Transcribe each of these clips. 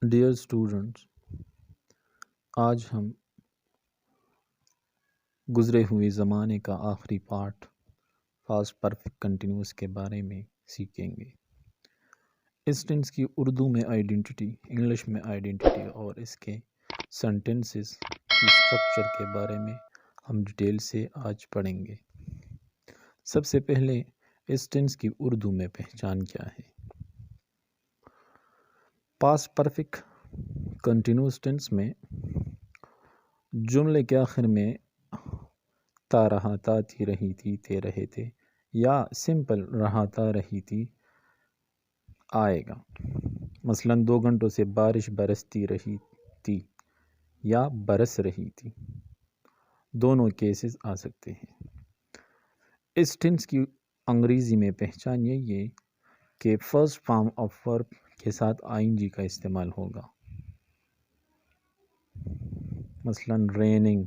Dear students, आज हम गुज़रे हुए ज़माने का आखिरी पार्ट पास्ट परफेक्ट कंटिन्यूस के बारे में सीखेंगे। इस टेंस की उर्दू में आइडेंटिटी, इंग्लिश में आइडेंटिटी और इसके सेंटेंसेस की स्ट्रक्चर के बारे में हम डिटेल से आज पढ़ेंगे। सबसे पहले इस टेंस की उर्दू में पहचान क्या है। पास्ट परफेक्ट कंटिन्यूस टेंस में जुमले के आखिर में ता रहा, ता थी, रही थी, थे रहे थे या सिंपल रहा, ता रही थी आएगा। मसलन 2 घंटों से बारिश बरसती रही थी या बरस रही थी, दोनों केसेस आ सकते हैं। इस टेंस की अंग्रेज़ी में पहचान यही है कि फर्स्ट फॉर्म ऑफ वर्ब के साथ आईएनजी का इस्तेमाल होगा। मसलन रेनिंग।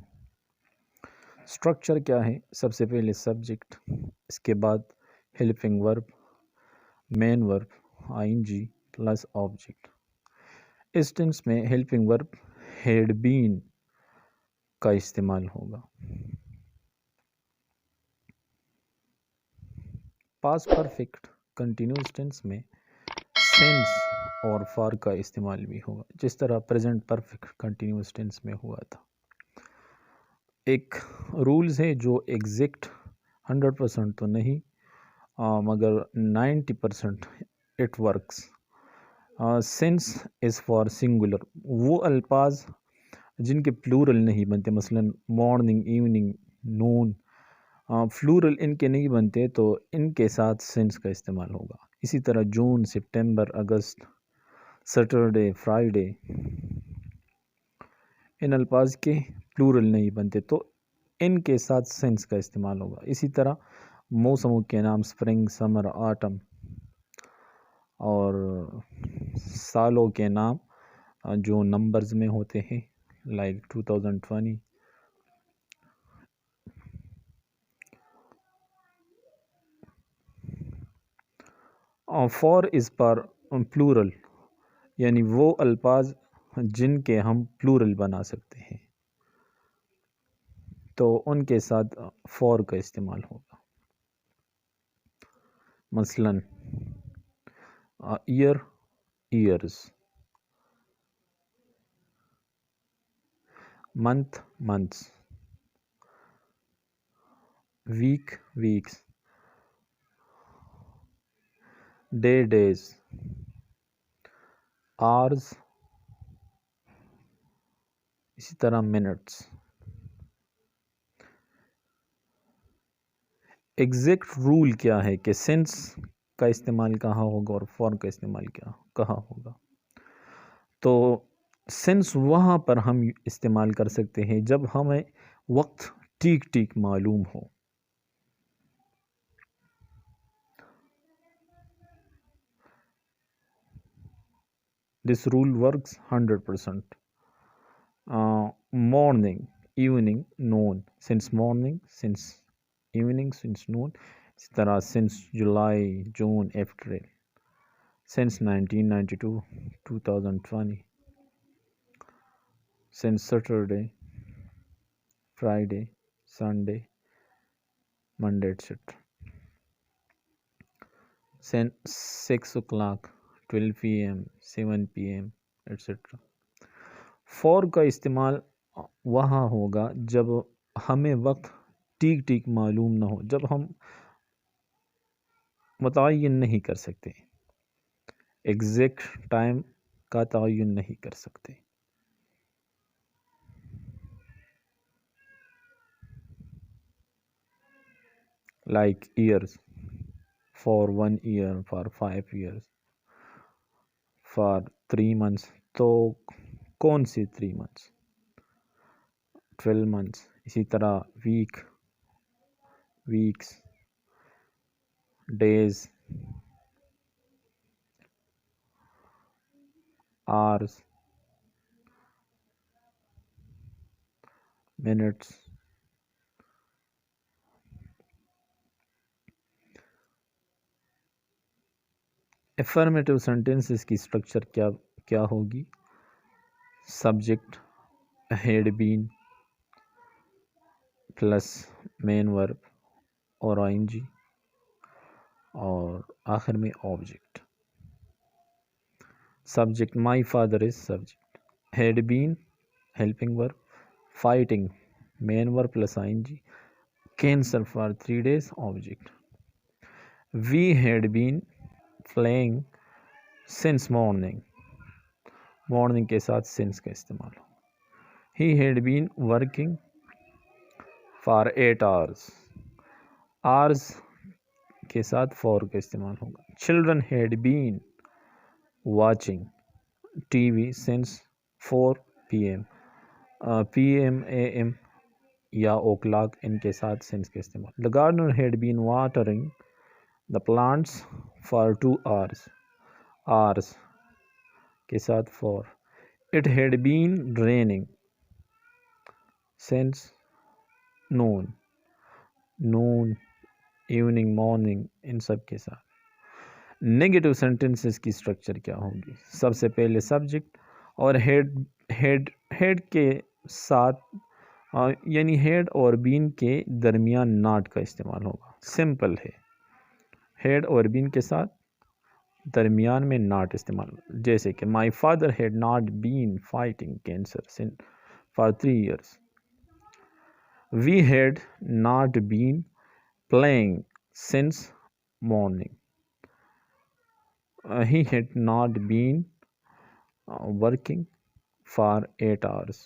स्ट्रक्चर क्या है? सबसे पहले सब्जेक्ट, इसके बाद helping verb, main verb, ING plus object. इस टेंस में हेल्पिंग वर्ब हैड बीन का इस्तेमाल होगा। पास्ट परफेक्ट कंटिन्यूस टेंस में सिंस और फॉर का इस्तेमाल भी होगा, जिस तरह प्रेजेंट परफेक्ट कंटिन्यूस टेंस में हुआ था। एक रूल्स है जो एग्जैक्ट 100% तो नहीं, मगर 90% it works. Since is for singular, वो अल्फाज जिनके प्लूरल नहीं बनते, मसलन मॉर्निंग, इवनिंग, नून, फ्लूरल इनके नहीं बनते, तो इनके साथ सिंस का इस्तेमाल होगा। इसी तरह जून, सितंबर, अगस्त, सैटरडे, फ्राइडे, इन अल्फाज के प्लूरल नहीं बनते, तो इनके साथ सिंस का इस्तेमाल होगा। इसी तरह मौसमों के नाम स्प्रिंग, समर, ऑटम, और सालों के नाम जो नंबर्स में होते हैं, लाइक 2020। फॉर इस पर प्लूरल, यानी वो अल्फाज जिनके हम प्लूरल बना सकते हैं, तो उनके साथ फॉर का इस्तेमाल होगा। मसलन year, years, month, months, week, weeks, day, days, hours, इसी तरह मिनट्स। एग्जैक्ट रूल क्या है कि सिंस का इस्तेमाल कहाँ होगा और फॉर का इस्तेमाल कहाँ होगा। तो सिंस वहाँ पर हम इस्तेमाल कर सकते हैं जब हमें वक्त ठीक ठीक मालूम हो। This rule works 100%। Morning, evening, noon, since morning, since evening, since noon. इस तरह since July, June, April, since 1992, 2020, since Saturday, Friday, Sunday, Monday, etc. Since 6 o'clock, 12 p.m., 7 p.m., etc. For का इस्तेमाल वहाँ होगा जब हमें वक्त ठीक ठीक मालूम ना हो, जब हम मुतय्यन नहीं कर सकते, एग्जैक्ट टाइम का तयन नहीं कर सकते। Like years, for 1 year, for 5 years, for 3 months। तो कौन से 3 months? 12 months। इसी तरह week, weeks, days, hours, minutes. Affirmative sentences की स्ट्रक्चर क्या क्या होगी? Subject had been plus main verb और आईएनजी और आखिर में object. Subject my father is subject, had been helping verb, fighting main verb plus ING, cancer for 3 days object. We had been playing since morning, morning के साथ since का इस्तेमाल हो। He had been working for 8 hours, hours के साथ for का इस्तेमाल होगा। Children had been watching TV since 4 PM, PM AM या ओ क्लॉक इनके साथ सिंस का इस्तेमाल। The gardener had been watering the plants for 2 hours, hours के साथ for. It had been raining since noon, noon evening morning इन सब के साथ। नेगेटिव सेंटेंसेस की स्ट्रक्चर क्या होगी? सबसे पहले सब्जेक्ट और हेड के साथ यानी हेड और बीन के दरमियान नॉट का इस्तेमाल होगा। सिंपल है, हेड और बीन के साथ दरमियान में नॉट इस्तेमाल, जैसे कि my father had not been fighting cancer for 3 years, we had not been playing since morning, he had not been working for 8 hours.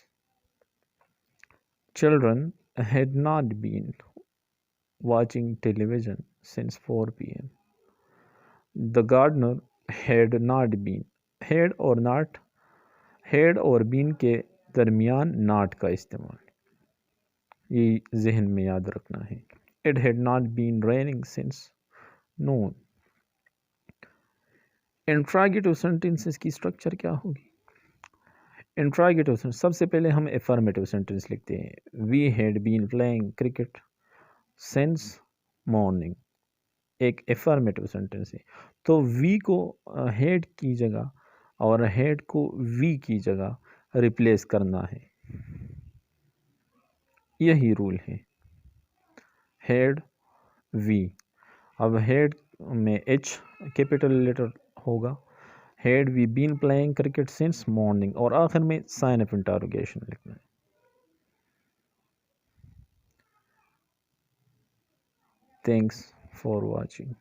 Children had not been watching television since 4 PM. The gardener had not been, had और not, had और been के दरमियान not का इस्तेमाल, ये जहन में याद रखना है। It had not been raining since noon. Interrogative sentences की स्ट्रक्चर क्या होगी? इंट्रागेटिव सेंटेंस सबसे पहले हम एफर्मेटिव सेंटेंस लिखते हैं। We had been playing cricket since morning, एक एफर्मेटिव सेंटेंस है। तो वी को हैड की जगह और हैड को वी की जगह रिप्लेस करना है, यही रूल है। हैड वी, अब हैड में एच कैपिटल लेटर होगा। Had we been playing cricket since morning और आखिर में साइन ऑफ इंटरोगेशन लिखना है। Thanks for watching.